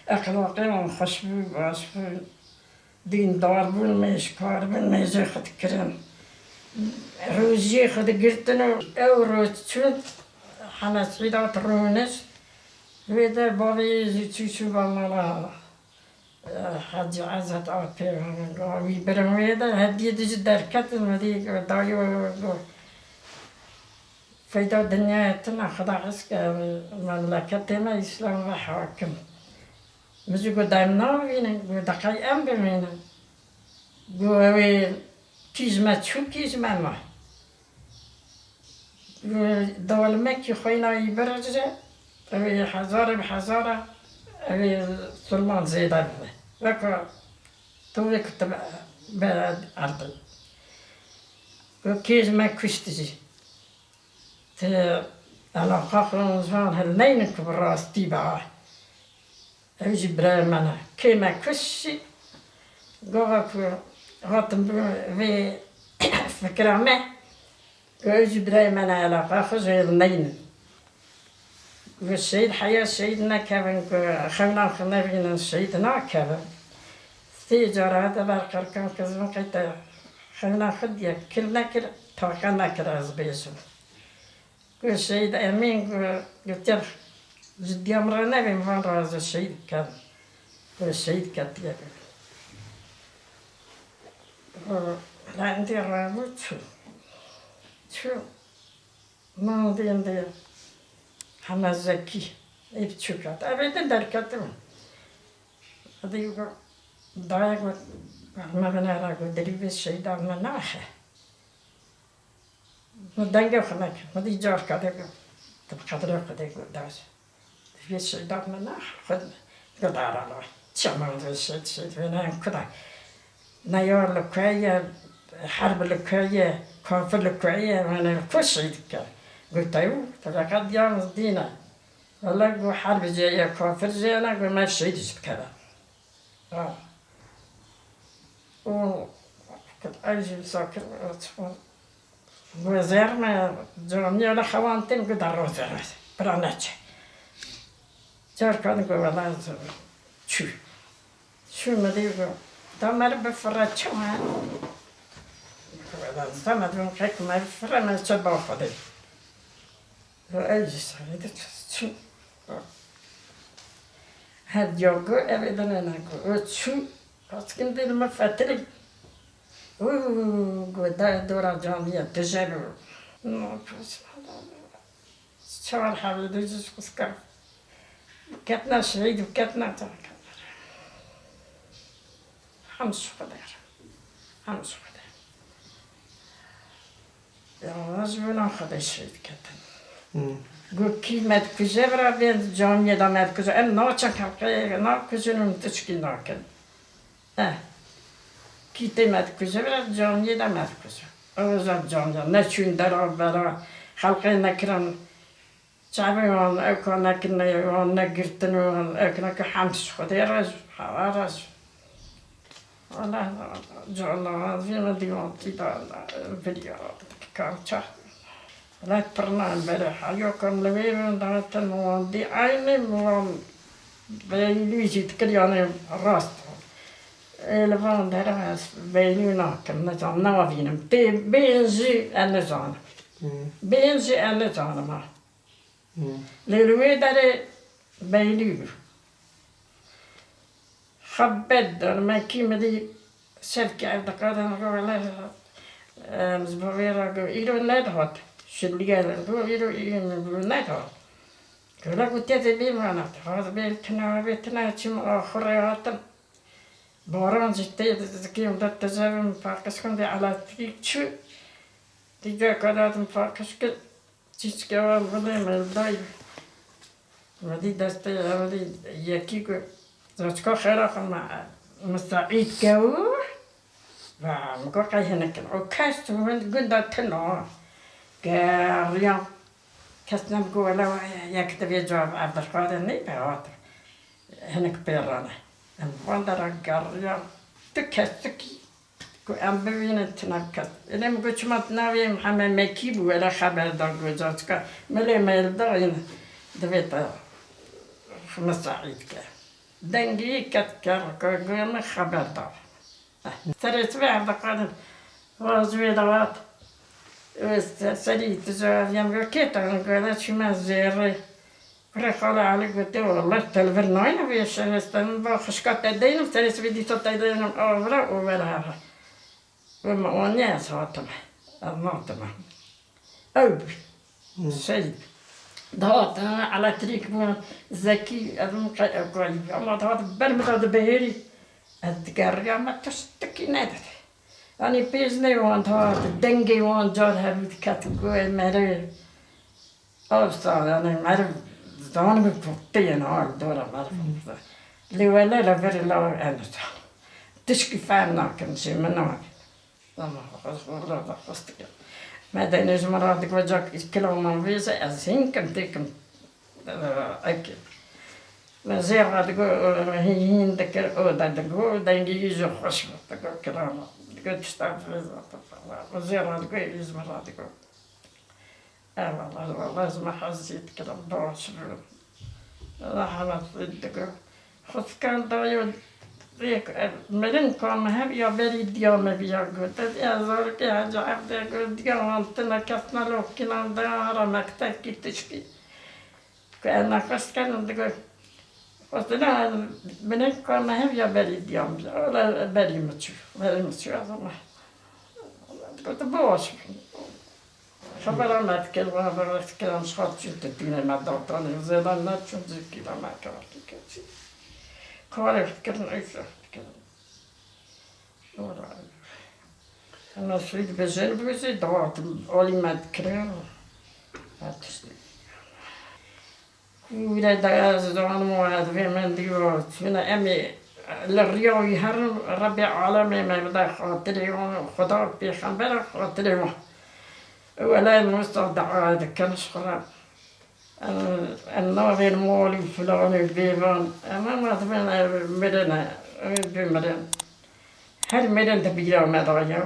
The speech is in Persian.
اخلاقی من خوشبو باشبو دیندار بولمیش کار بولمیش خود کرن روزی خود گرتن او روز چون همه سیدات رونش ویده باوی چوچو با مالا حج عزت آتی وی برم ویده هدیه دیجی درکت مدی دایو فیدا دنیا اتنا خدا حس که مملکت ما اسلام و حاکم مزو گو دایم نامینه گو دقای ام بمینه گو اوی کیزمه چو کیزمه ما گو دولمه کی خوینایی برجه اوی هزار به هزاره اوی سلمان زیده بده وکا توی کتب برد عرضی گو کیزمه کشتیجی ته علاقه خونزوان هل نینه که براستی باه اوجی برای منه که ما کشی گوه که هاتم وی فکرامه اوجی برای منه علاقه خوز هل نینه و شهید حیا شهید نکبن که خونم خونه بینن شهید نکبن تجارت برقرار کن که زمان قیتا خونم خود یک کل نکر تاقه نکر از بیشون گو شهید امین گو تر جدی امرا نبیم وان راز شهید کرد گو شهید کرد یک لندی را بود چو من دیندی همه زکی ایب چو کرد اویده در کردم دیگه گو دای گو مبنه را گو دریبه شهید آمنا ناخه مدنگه خنک مدی جار کرده گو تب قدره قده گو داز دیگه شهید آمنا ناخه خود گو دارالو چمان دو شهید وینه کده نیار لکویه حرب لکویه کافر لکویه وینه کش شهید کرد گو تایو تبقید دیامز دینه ولی گو حرب جایه کافر جایه نه گو من شهیدش کردم اون کد ایجی ساکر وزیر ما جامی ولی خوانتیم گو در روزه رسه برانه چه جار کردن گو ولی چو مدی گو دا مر بفرد چه من گو ولی زمد اون که مر بفرد من چه با خوده گو ایجی ساکر چو هر جا گو اویدنه نگو چو اسکن دیل ما فتری گو دورا جامیه تجربه چهار حالی دوزش کسکر کتنا شهید و کتنا تاکر همش خدایر همش خدا یا از بنا خدا شهید کتن گو کی مد کجا برا بیاد جامیه دا مد کجا ام ناچن کمکه نا کجا نم تشکی ناکن کی تیمت کجا برا جامیه دا مد کجا اوزا جامیه نچون درا برا خلقه نکرن شعبی وان اوکا نکنه وان نگرتن وان اوکا که همش خدا راز راز والله جعلنا فيما ديوانتي دا فيديو كان شاه لا برنامج برا حياكم لوين دا تنوان دي عيني موان بيلوجي تكرياني راست الفان درس بيلونا كم نجام نوافينم بينجي النجام بينجي النجام ما للوي داري بيلو خبد ما كيمدي شركة عبد القادر ولا مزبوطة إيرو نادهات شلية إيرو نادهات كلا قلت تبي ما هذا بيتنا بيتنا شيء آخر ياتم باران جتة زكيم ده تجارب فاكس كم على تيجي تيجي كذا فاكس كل چیز که ولی مردای ودی دسته ولی یکی که زوجکا خیلی خم مستعد کو و مگه قیه نکن او کاست من گنده تنها گریان کس نمیگو ولی یک دفعه جواب عبدالقادر نی بیاته هنک بیرانه من در گریان تو کسی که ام ببینه تناب کس اینم گو چما نویم همه مکی بود ولی خبر دار گذاشت ملی میل دار این دویت مستعد که dengeyi katkı haberdar. Serisi verdi kadın. Vazgeçti davat. Seri tizariyem göketan göre çimez zerre. Bırakala ali göte Allah telver nayna ve şeresten bakışkat edeyim serisi bir ditot edeyim avra o vera. Ve o ne saatim. Anlattım. Öp. Şey. Davat elektrik bu zeki adım kayıp ama davat bermedi beheri. Edgarga ma tostaki nedir? Yani biz ne want davat denge want jar habit kategori mere. Avsal yani mere zaman bir putten al dora mere. Livele la veri la ensa. Tişki famna kimse menam. Ama orada da fastık. Meden izmaradık vacak kiloman vize azin kan tekim. Akil. Men zerade go hin de ker o da go dengi yüzü hoş mu da go kirama. Go tüstan fazla. Zerade go izmaradı go. Eyvallah lazım haziyet kelam doğrusu. Rahmet de go. Xuskan da yo Merin kom hep ya beri diyame bir götür. Ya zor ki acayip de gördüğüm altına kasna lokkinan da aramakta gitti. Kena kaskan da go. Aslında benim kom hep ya beri diyame. Ola beri mi çu ama. Kötü boş. Haber met kelime böyle kelam şart çıktı dine madaltan zedan ne çünkü kilometre ki. Kare fikrin aysa. Ora. Ana sürekli bezen bize dağıtım olimet kırıyor. Atıştı. Kuyla da zaman muad ve men diyor. Şuna emi الرياض يهرب ربي عالمي ما بدا خاطريهم خدا بيخبر خاطريهم ولا المستودع هذا كان شغل النار المولي فلاني بيبان أما ما تبين مدن بمدن هل مدن تبيع مدرجة